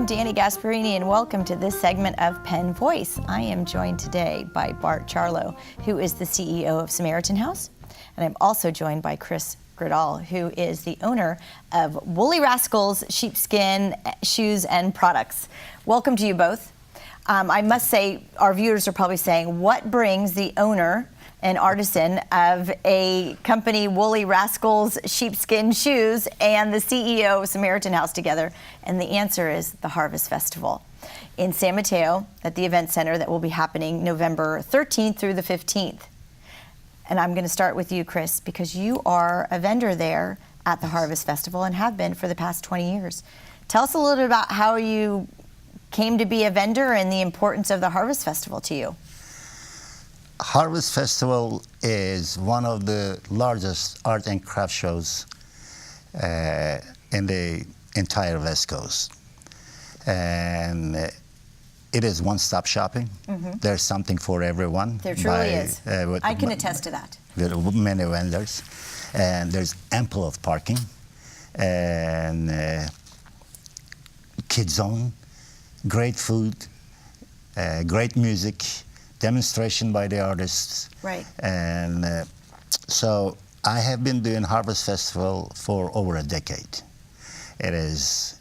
Dani Gasparini, and welcome to this segment of Penn Voice. I am joined today by Bart Charlow, who is the CEO of Samaritan House, and I'm also joined by Gurdal, who is the owner of Woolly Rascals Sheepskin Shoes and Products. Welcome to you both. I must say, our viewers are probably saying, what brings the owner and artisan of a company, Woolly Rascals Sheepskin Shoes, and the CEO of Samaritan House together? And the answer is the Harvest Festival in San Mateo at the event center that will be happening November 13th through the 15th. And I'm going to start with you, Chris, because you are a vendor there at the Harvest Festival and have been for the past 20 years. Tell us a little bit about how you came to be a vendor and the importance of the Harvest Festival to you. Harvest Festival is one of the largest art and craft shows in the entire West Coast. And it is one-stop shopping. Mm-hmm. There's something for everyone. There truly is. I can attest to that. There are many vendors. And there's ample of parking. And kid zone, great food, great music, demonstration by the artists. Right. And so I have been doing Harvest Festival for over a decade. It is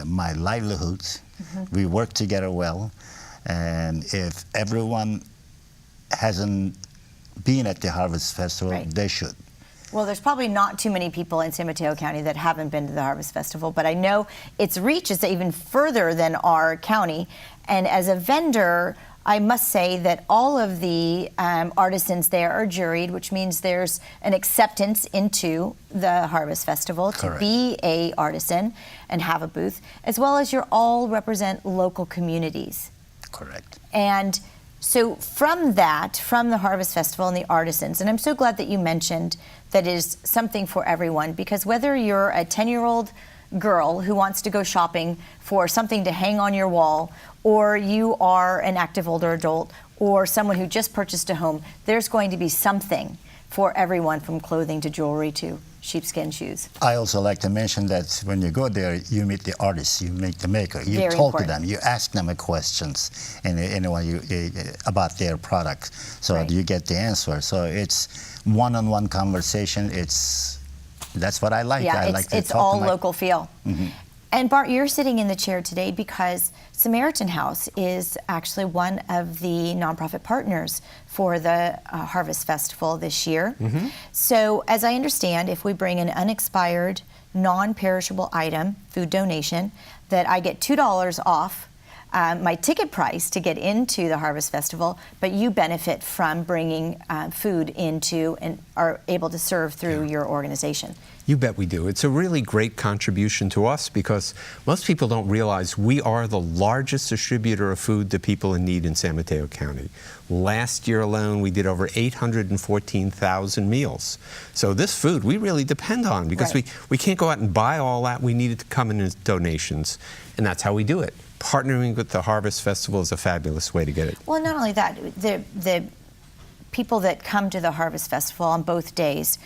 my livelihood. Mm-hmm. We work together well. And if everyone hasn't been at the Harvest Festival, right, they should. Well, there's probably not too many people in San Mateo County that haven't been to the Harvest Festival, but I know its reach is even further than our county. And as a vendor, I must say that all of the artisans there are juried, which means there's an acceptance into the Harvest Festival. Correct. To be a artisan and have a booth, as well as you all represent local communities. Correct. And so from the Harvest Festival and the artisans, and I'm so glad that you mentioned that it is something for everyone, because whether you're a 10-year-old girl who wants to go shopping for something to hang on your wall, or you are an active older adult, or someone who just purchased a home, there's going to be something for everyone, from clothing to jewelry to sheepskin shoes. I also like to mention that when you go there, you meet the artists, you meet the maker, you Very talk important. to them, you ask them questions about their product, so right, you get the answer. So it's one-on-one conversation. That's what I like. Yeah, I like to it's talk all to local feel. Mm-hmm. And Bart, you're sitting in the chair today because Samaritan House is actually one of the nonprofit partners for the Harvest Festival this year. Mm-hmm. So as I understand, if we bring an unexpired, non-perishable item, food donation, that I get $2 off my ticket price to get into the Harvest Festival, but you benefit from bringing food into and are able to serve through your organization. You bet we do. It's a really great contribution to us because most people don't realize we are the largest distributor of food to people in need in San Mateo County. Last year alone, we did over 814,000 meals. So this food we really depend on because right, we can't go out and buy all that. We need it to come in as donations, and that's how we do it. Partnering with the Harvest Festival is a fabulous way to get it. Well, not only that, the people that come to the Harvest Festival on both days,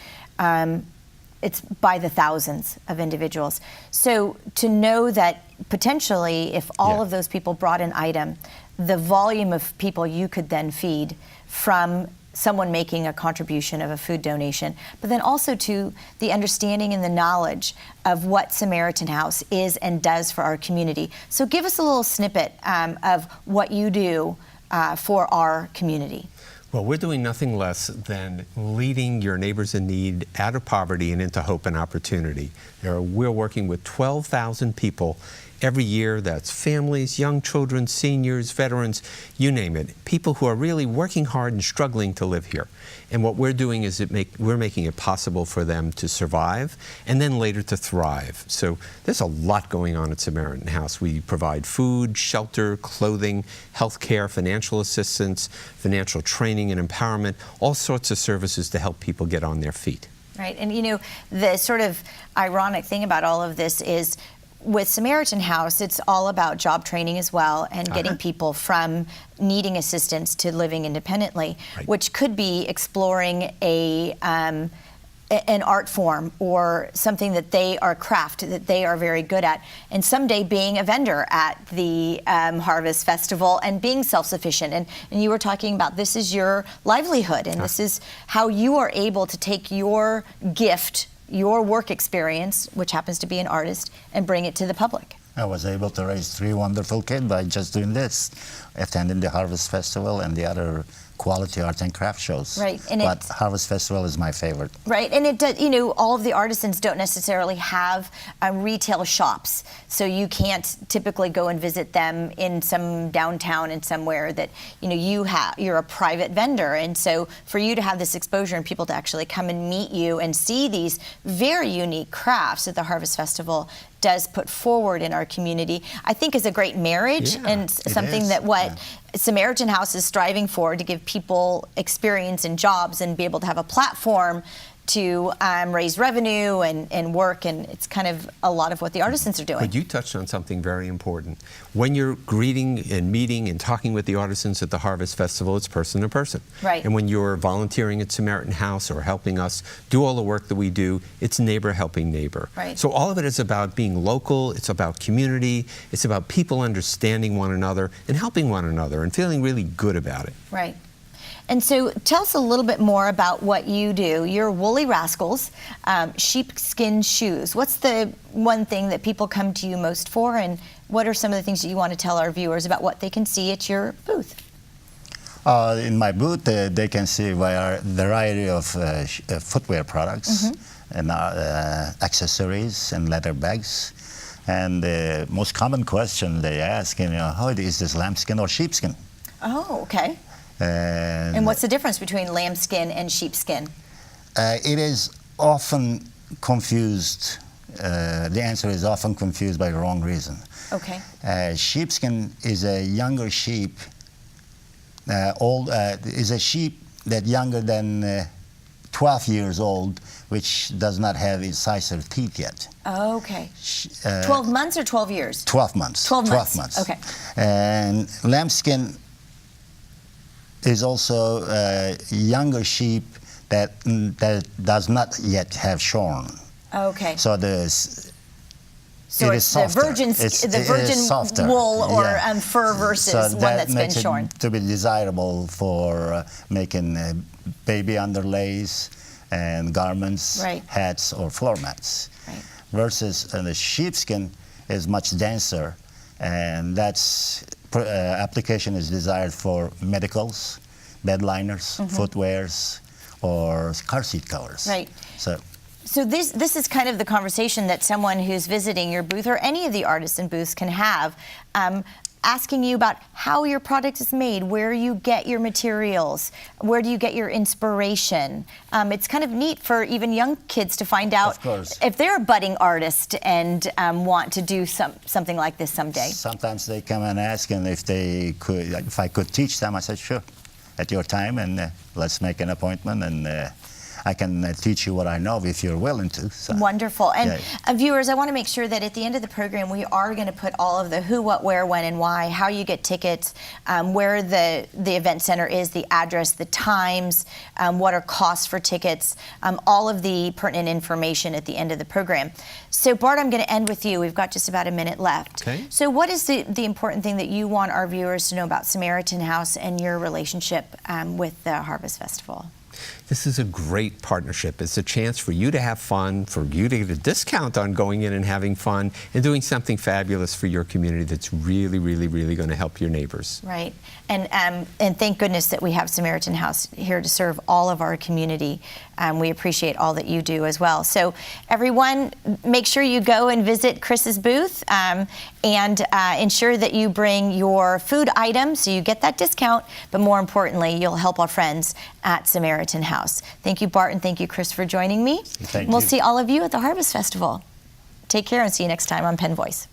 it's by the thousands of individuals. So to know that potentially if all of those people brought an item, the volume of people you could then feed from someone making a contribution of a food donation, but then also to the understanding and the knowledge of what Samaritan House is and does for our community. So give us a little snippet of what you do for our community. Well, we're doing nothing less than leading your neighbors in need out of poverty and into hope and opportunity. We're working with 12,000 people every year. That's families, young children, seniors, veterans, you name it. People who are really working hard and struggling to live here. And what we're doing is we're making it possible for them to survive and then later to thrive. So there's a lot going on at Samaritan House. We provide food, shelter, clothing, health care, financial assistance, financial training and empowerment, all sorts of services to help people get on their feet. Right, and you know, the sort of ironic thing about all of this is with Samaritan House, it's all about job training as well and getting people from needing assistance to living independently, which could be exploring a an art form or something that they are craft that they are very good at, and someday being a vendor at the Harvest Festival and being self-sufficient. And you were talking about this is your livelihood, and this is how you are able to take your gift, your work experience, which happens to be an artist, and bring it to the public. I was able to raise 3 wonderful kids by just doing this, attending the Harvest Festival and the other quality art and craft shows. Right, and but Harvest Festival is my favorite. Right, and it does, you know, all of the artisans don't necessarily have retail shops, so you can't typically go and visit them in some downtown and somewhere that, you know, you're a private vendor, and so for you to have this exposure and people to actually come and meet you and see these very unique crafts that the Harvest Festival does put forward in our community, I think is a great marriage, and something that Samaritan House is striving for, to give people experience and jobs and be able to have a platform to raise revenue and work, and it's kind of a lot of what the artisans are doing. But you touched on something very important. When you're greeting and meeting and talking with the artisans at the Harvest Festival, it's person to person. Right. And when you're volunteering at Samaritan House or helping us do all the work that we do, it's neighbor helping neighbor. Right. So all of it is about being local, it's about community, it's about people understanding one another and helping one another and feeling really good about it. Right. And so tell us a little bit more about what you do. You're Woolly Rascals, sheepskin shoes. What's the one thing that people come to you most for, and what are some of the things that you want to tell our viewers about what they can see at your booth? In my booth, they can see a variety of footwear products and accessories and leather bags. And the most common question they ask, you know, how is this lambskin or sheepskin? Oh, okay. And what's the difference between lambskin and sheepskin? It is often confused. The answer is often confused by the wrong reason. Okay. Sheepskin is a younger sheep. Is a sheep that younger than 12 years old, which does not have incisor teeth yet. Oh, okay. 12 months or 12 years? 12 months. 12 months. Okay. And lambskin is also a younger sheep that does not yet have shorn. Okay. So it it's is softer. The virgin wool or fur versus so one that that's makes been shorn. it to be desirable for making baby underlays and garments, Right. hats, or floor mats. Right. Versus the sheepskin is much denser, and that's application is desired for medicals, bed liners, footwears, or car seat covers. Right. So this is kind of the conversation that someone who's visiting your booth or any of the artisan booths can have, asking you about how your product is made, where you get your materials, where do you get your inspiration. It's kind of neat for even young kids to find out if they're a budding artist and want to do something like this someday. Sometimes they come and ask, and if I could teach them, I said, sure, at your time, and let's make an appointment, and I can teach you what I know if you're willing to. So. Wonderful. And viewers, I want to make sure that at the end of the program, we are going to put all of the who, what, where, when, and why, how you get tickets, where the event center is, the address, the times, what are costs for tickets, all of the pertinent information at the end of the program. So Bart, I'm going to end with you. We've got just about a minute left. Okay. So what is the important thing that you want our viewers to know about Samaritan House and your relationship with the Harvest Festival? This is a great partnership. It's a chance for you to have fun, for you to get a discount on going in and having fun, and doing something fabulous for your community that's really, really, really going to help your neighbors. Right. And thank goodness that we have Samaritan House here to serve all of our community. We appreciate all that you do as well. So everyone, make sure you go and visit Chris's booth and ensure that you bring your food items so you get that discount, but more importantly, you'll help our friends at Samaritan House. Thank you, Bart, and thank you, Chris, for joining me. Thank We'll you. see all of you at the Harvest Festival. Take care and see you next time on Penn Voice.